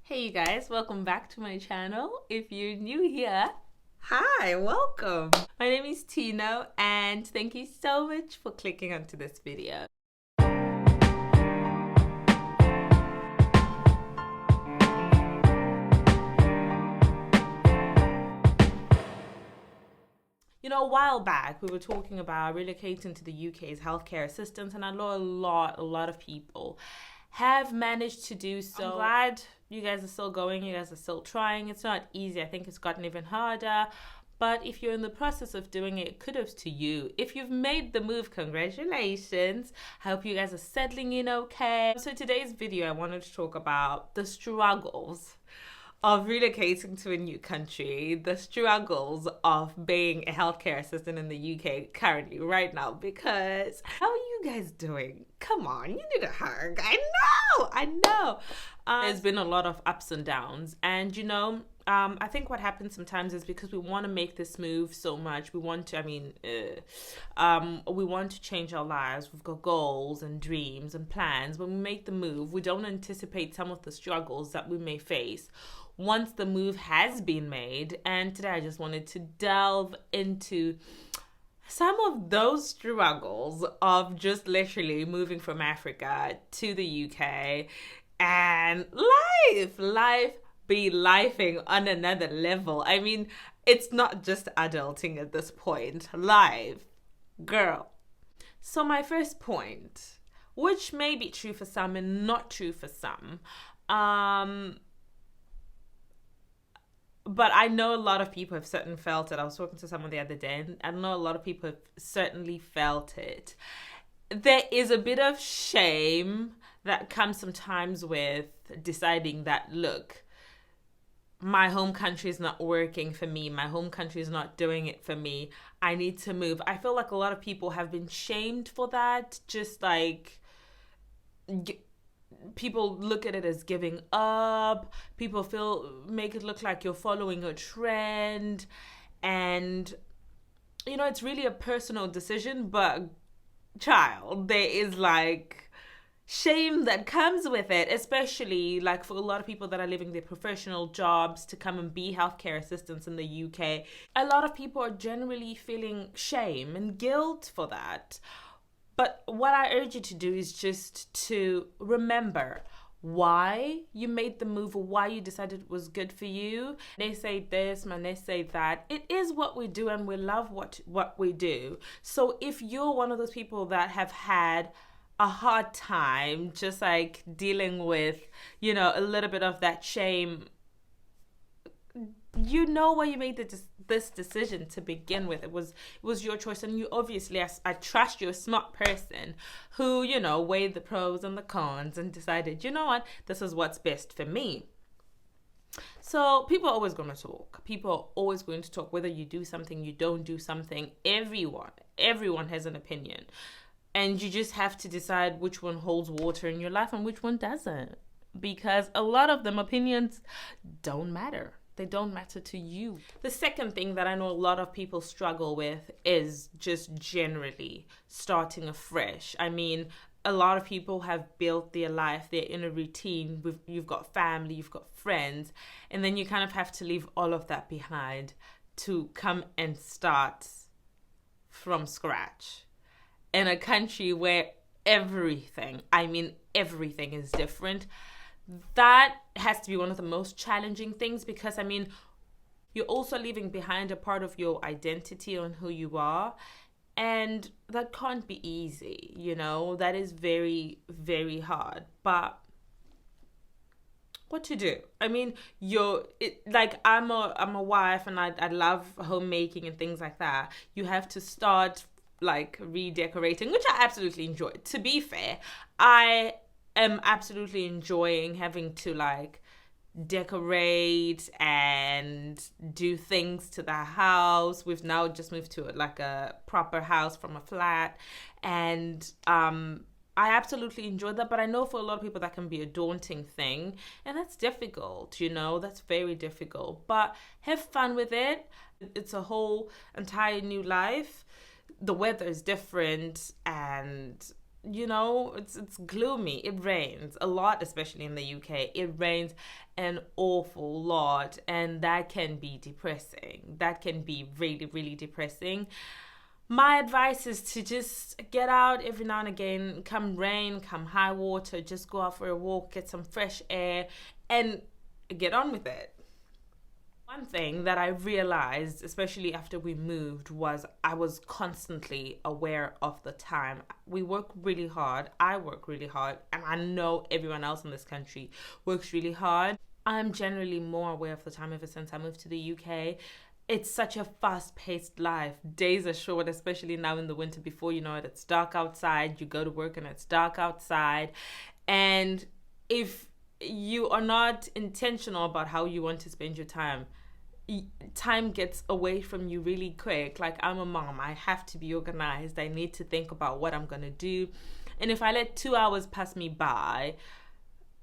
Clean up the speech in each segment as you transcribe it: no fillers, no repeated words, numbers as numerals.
Hey you guys, welcome back to my channel. If you're new here, Hi, welcome. my name is Tino and thank you so much for clicking onto this video. You know, a while back we were talking about relocating to the UK as healthcare assistants, and I know a lot of people have managed to do so. I'm glad you guys are still going, you guys are still trying. It's not easy. I think it's gotten even harder. But if you're in the process of doing it, kudos to you. If you've made the move, congratulations. I hope you guys are settling in okay. So today's video, I wanted to talk about the struggles of relocating to a new country, the struggles of being a healthcare assistant in the UK currently, right now, because how are you guys doing? Come on, you need a hug. I know. There's been a lot of ups and downs, and I think what happens sometimes is because we want to make this move so much, we want to, we want to change our lives. We've got goals and dreams and plans. When we make the move, we don't anticipate some of the struggles that we may face once the move has been made. And today I just wanted to delve into some of those struggles of just literally moving from Africa to the UK and life be lifing on another level. I mean, it's not just adulting at this point. Life, girl. So my first point, which may be true for some and not true for some, but I know a lot of people have certainly felt it. I was talking to someone the other day, and I know a lot of people have certainly felt it. There is a bit of shame that comes sometimes with deciding that, look, my home country is not working for me. My home country is not doing it for me. I need to move. I feel like a lot of people have been shamed for that. Just like people look at it as giving up. People make it look like you're following a trend. And, it's really a personal decision, but child, there is like shame that comes with it, especially like for a lot of people that are leaving their professional jobs to come and be healthcare assistants in the UK. A lot of people are generally feeling shame and guilt for that. But what I urge you to do is just to remember why you made the move or why you decided it was good for you. They say this, man, they say that. It is what we do, and we love what we do. So if you're one of those people that have had a hard time just like dealing with, a little bit of that shame, why you made this decision to begin with. It was your choice, and you obviously, I trust you're a smart person who, weighed the pros and the cons and decided, you know what, this is what's best for me. So people are always going to talk. People are always going to talk, whether you do something, you don't do something. Everyone has an opinion. And you just have to decide which one holds water in your life and which one doesn't. Because a lot of them opinions don't matter. They don't matter to you. The second thing that I know a lot of people struggle with is just generally starting afresh. I mean, a lot of people have built their life, they're in a routine. You've got family, you've got friends, and then you kind of have to leave all of that behind to come and start from scratch in a country where everything is different. That has to be one of the most challenging things, because you're also leaving behind a part of your identity on who you are, and that can't be easy. That is very, very hard. But what to do? I'm a wife, and I love homemaking and things like that. You have to start like redecorating, which I absolutely enjoy. To be fair, I am absolutely enjoying having to like decorate and do things to the house. We've now just moved to like a proper house from a flat, and I absolutely enjoy that. But I know for a lot of people that can be a daunting thing, and that's difficult. That's very difficult. But have fun with it. It's a whole entire new life. The weather is different, and it's gloomy. It rains a lot, especially in the UK. It rains an awful lot, and that can be depressing. That can be really, really depressing. My advice is to just get out every now and again, come rain, come high water, just go out for a walk, get some fresh air, and get on with it. One thing that I realized, especially after we moved, was I was constantly aware of the time. We work really hard. I work really hard. And I know everyone else in this country works really hard. I'm generally more aware of the time ever since I moved to the UK. It's such a fast-paced life. Days are short, especially now in the winter. Before you know it, it's dark outside. You go to work and it's dark outside. And if you are not intentional about how you want to spend your time gets away from you really quick. Like, I'm a mom, I have to be organized, I need to think about what I'm gonna do, and if I let 2 hours pass me by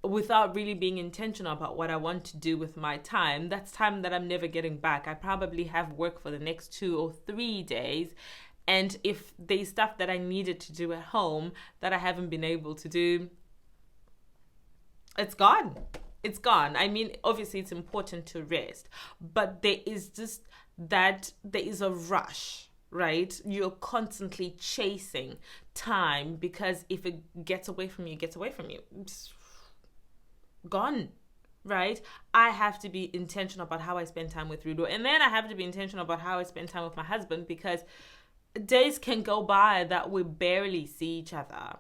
without really being intentional about what I want to do with my time, that's time that I'm never getting back. I probably have work for the next 2 or 3 days, and if there's stuff that I needed to do at home that I haven't been able to do, it's gone. It's gone. I mean, obviously it's important to rest, but there is a rush, right? You're constantly chasing time, because if it gets away from you, it gets away from you. It's gone, right? I have to be intentional about how I spend time with Rudo, and then I have to be intentional about how I spend time with my husband, because days can go by that we barely see each other.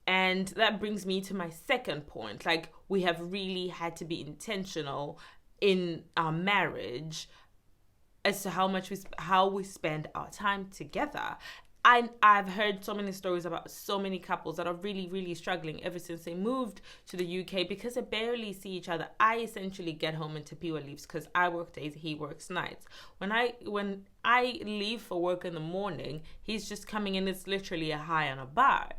And that brings me to my second point. Like, we have really had to be intentional in our marriage as to how we spend our time together. I've heard so many stories about so many couples that are really, really struggling ever since they moved to the UK, because they barely see each other. I essentially get home and Tapiwa leaves, because I work days, he works nights. When I leave for work in the morning, he's just coming in. It's literally a high on a bar.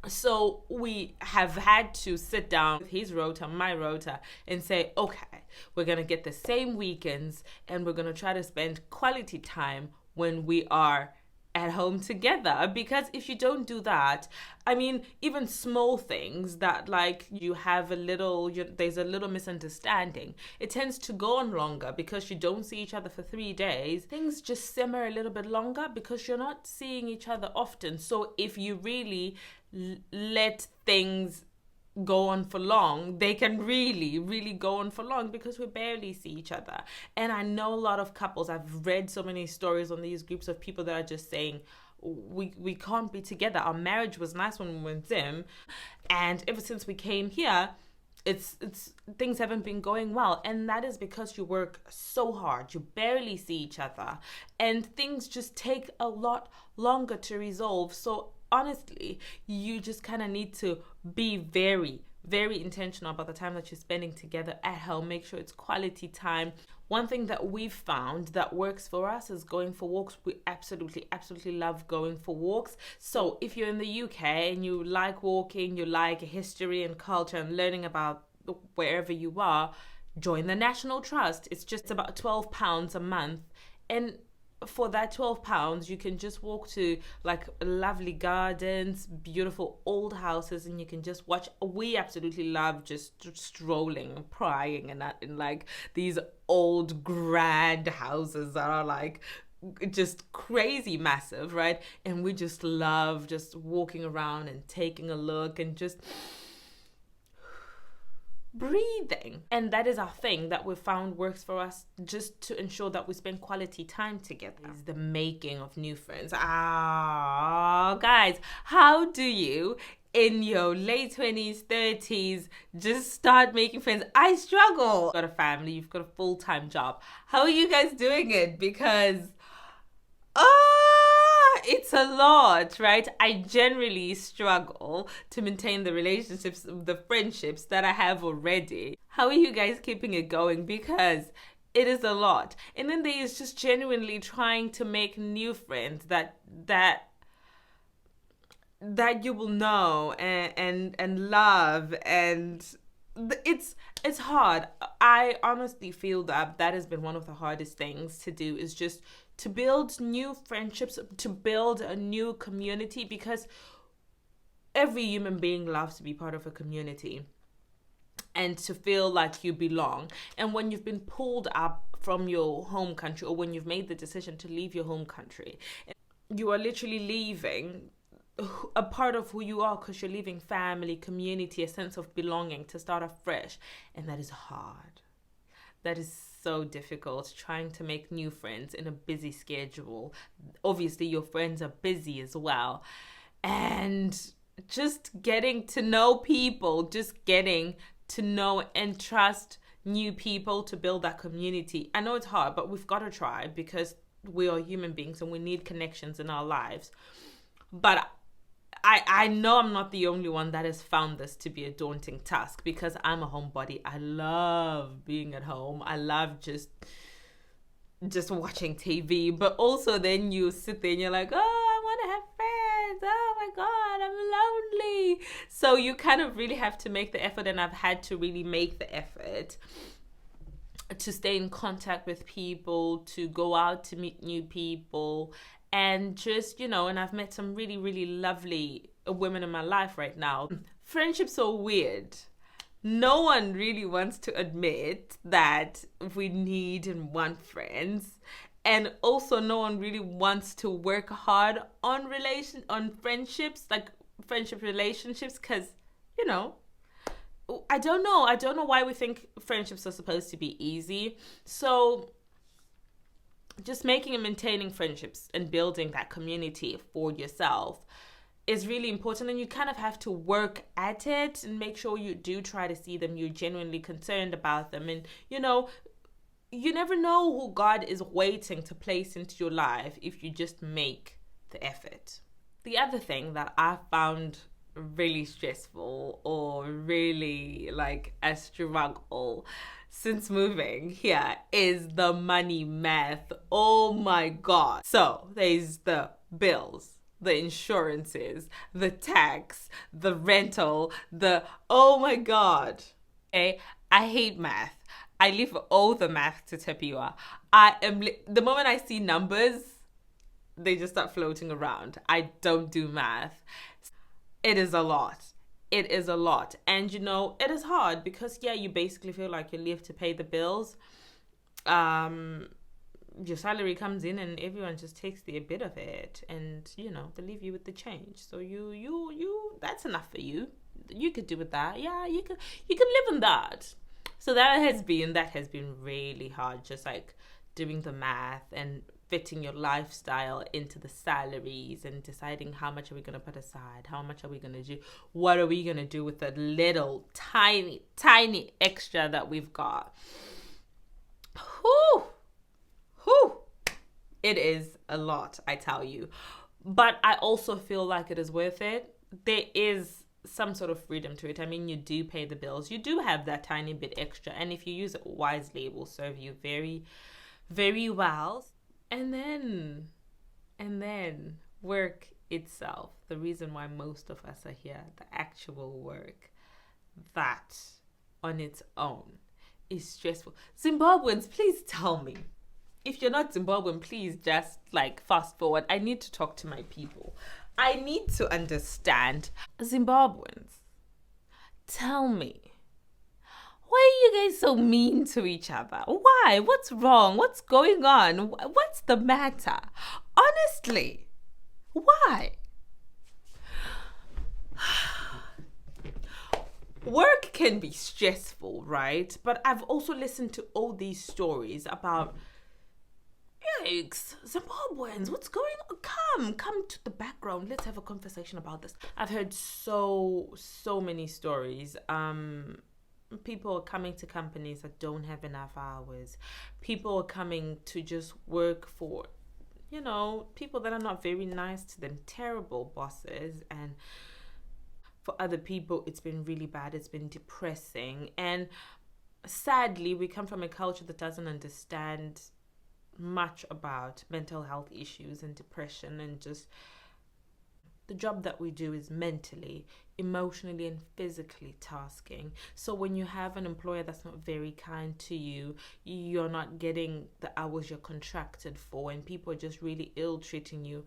So we have had to sit down with his rota, my rota, and say, okay, we're going to get the same weekends, and we're going to try to spend quality time when we are at home together. Because if you don't do that, I mean, even small things that, like, there's a little misunderstanding, it tends to go on longer because you don't see each other for 3 days. Things just simmer a little bit longer because you're not seeing each other often. So if you really let things go on for long, they can really, really go on for long, because we barely see each other. And I know a lot of couples, I've read so many stories on these groups of people that are just saying, we can't be together. Our marriage was nice when we were in Zim, and ever since we came here, it's things haven't been going well. And that is because you work so hard, you barely see each other, and things just take a lot longer to resolve. So honestly, you just kind of need to be very, very intentional about the time that you're spending together at home. Make sure it's quality time. One thing that we've found that works for us is going for walks. We absolutely, absolutely love going for walks. So if you're in the UK and you like walking, you like history and culture and learning about wherever you are, join the National Trust. It's just about £12 a month. And for that £12, you can just walk to like lovely gardens, beautiful old houses, and you can just watch. We absolutely love just strolling and prying and that in like these old grand houses that are like just crazy massive, right? And we just love just walking around and taking a look and just breathing. And that is our thing that we found works for us, just to ensure that we spend quality time together. Is the making of new friends. Guys, how do you in your late 20s, 30s just start making friends? I struggle. You've got a family, you've got a full-time job. How are you guys doing it? Because it's a lot, right? I generally struggle to maintain the relationships, the friendships that I have already. How are you guys keeping it going? Because it is a lot. And then there is just genuinely trying to make new friends that you will know and love, and it's hard. I honestly feel that has been one of the hardest things to do, is just to build new friendships, to build a new community, because every human being loves to be part of a community and to feel like you belong. And when you've been pulled up from your home country, or when you've made the decision to leave your home country, you are literally leaving a part of who you are, because you're leaving family, community, a sense of belonging to start afresh. And that is hard. That is so difficult, trying to make new friends in a busy schedule. Obviously, your friends are busy as well. And just getting to know people, just getting to know and trust new people to build that community. I know it's hard, but we've got to try, because we are human beings and we need connections in our lives. But I know I'm not the only one that has found this to be a daunting task, because I'm a homebody. I love being at home. I love just watching TV. But also then you sit there and you're like, oh, I want to have friends. Oh my God, I'm lonely. So you kind of really have to make the effort, and I've had to really make the effort to stay in contact with people, to go out to meet new people, and just, and I've met some really, really lovely women in my life right now. Friendships are weird. No one really wants to admit that we need and want friends. And also no one really wants to work hard on friendships, like friendship relationships, because, I don't know why we think friendships are supposed to be easy. So just making and maintaining friendships and building that community for yourself is really important, and you kind of have to work at it and make sure you do try to see them, you're genuinely concerned about them. And you never know who God is waiting to place into your life if you just make the effort. The other thing that I found really stressful, or really like a struggle since moving here, is the money math. Oh my God. So there's the bills, the insurances, the tax, the rental, oh my God. Okay, I hate math. I leave all the math to Tepiwa. The moment I see numbers, they just start floating around. I don't do math. It is a lot. It is a lot. And it is hard, because you basically feel like you live to pay the bills. Your salary comes in and everyone just takes a bit of it, and they leave you with the change. So you that's enough for you. You could do with that. Yeah, you can live on that. So that has been really hard, just like doing the math and fitting your lifestyle into the salaries, and deciding how much are we going to put aside, how much are we going to do, what are we going to do with the little tiny extra that we've got. Whew. It is a lot, I tell you. But I also feel like it is worth it. There is some sort of freedom to it. I mean, you do pay the bills. You do have that tiny bit extra. And if you use it wisely, it will serve you very, very well. And then work itself. The reason why most of us are here, the actual work, that on its own is stressful. Zimbabweans, please tell me. If you're not Zimbabwean, please just fast forward. I need to talk to my people. I need to understand. Zimbabweans, tell me, why are you guys so mean to each other? Why? What's wrong? What's going on? What's the matter? Honestly, why? Work can be stressful, right? But I've also listened to all these stories about, yikes, Zimbabweans, what's going on? Come to the background. Let's have a conversation about this. I've heard so many stories. People are coming to companies that don't have enough hours. People are coming to just work for, people that are not very nice to them, terrible bosses. And for other people, it's been really bad. It's been depressing. And sadly, we come from a culture that doesn't understand much about mental health issues and depression, and just the job that we do is mentally, emotionally, and physically tasking. So when you have an employer that's not very kind to you, you're not getting the hours you're contracted for, and people are just really ill-treating you,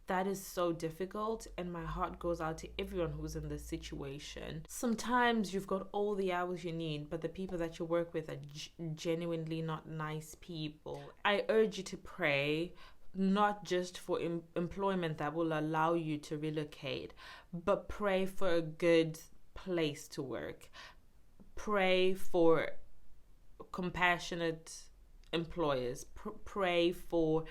that is so difficult, and my heart goes out to everyone who's in this situation. Sometimes you've got all the hours you need, but the people that you work with are genuinely not nice people. I urge you to pray, not just for employment that will allow you to relocate, but pray for a good place to work. Pray for compassionate employers. Pray for,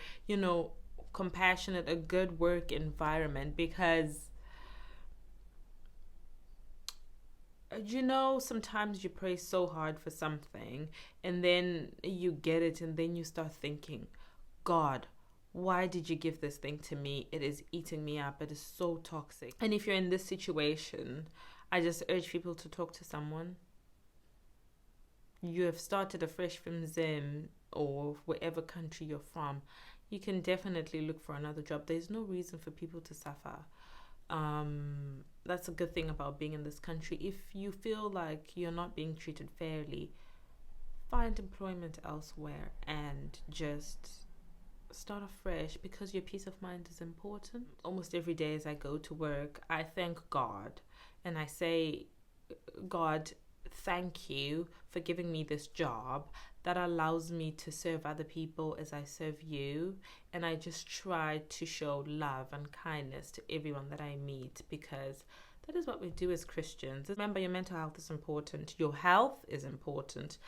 compassionate, a good work environment, because sometimes you pray so hard for something and then you get it, and then you start thinking, God, why did you give this thing to me? It is eating me up. It is so toxic. And if you're in this situation, I just urge people to talk to someone. You have started afresh from Zim or wherever country you're from. You can definitely look for another job. There's no reason for people to suffer. That's a good thing about being in this country. If you feel like you're not being treated fairly, find employment elsewhere and just start afresh, because your peace of mind is important. Almost every day as I go to work, I thank God and I say, God, thank you for giving me this job that allows me to serve other people as I serve you. And I just try to show love and kindness to everyone that I meet, because that is what we do as Christians. Remember, your mental health is important. Your health is important.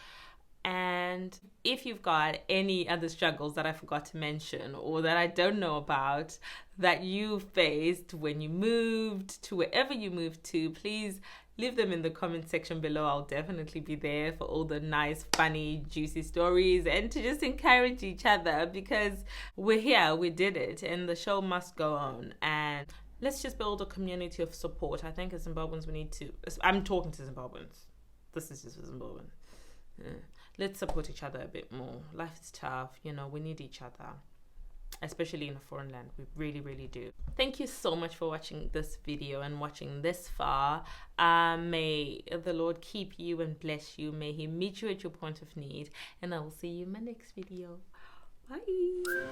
And if you've got any other struggles that I forgot to mention or that I don't know about that you faced when you moved to wherever you moved to, please leave them in the comment section below. I'll definitely be there for all the nice, funny, juicy stories and to just encourage each other, because we're here, we did it, and the show must go on. And let's just build a community of support. I think as Zimbabweans we need to, I'm talking to Zimbabweans. This is just for Zimbabweans. Yeah. Let's support each other a bit more. Life is tough, we need each other, especially in a foreign land. We really, really do. Thank you so much for watching this video and watching this far. May the Lord keep you and bless you. May He meet you at your point of need. And I will see you in my next video. Bye.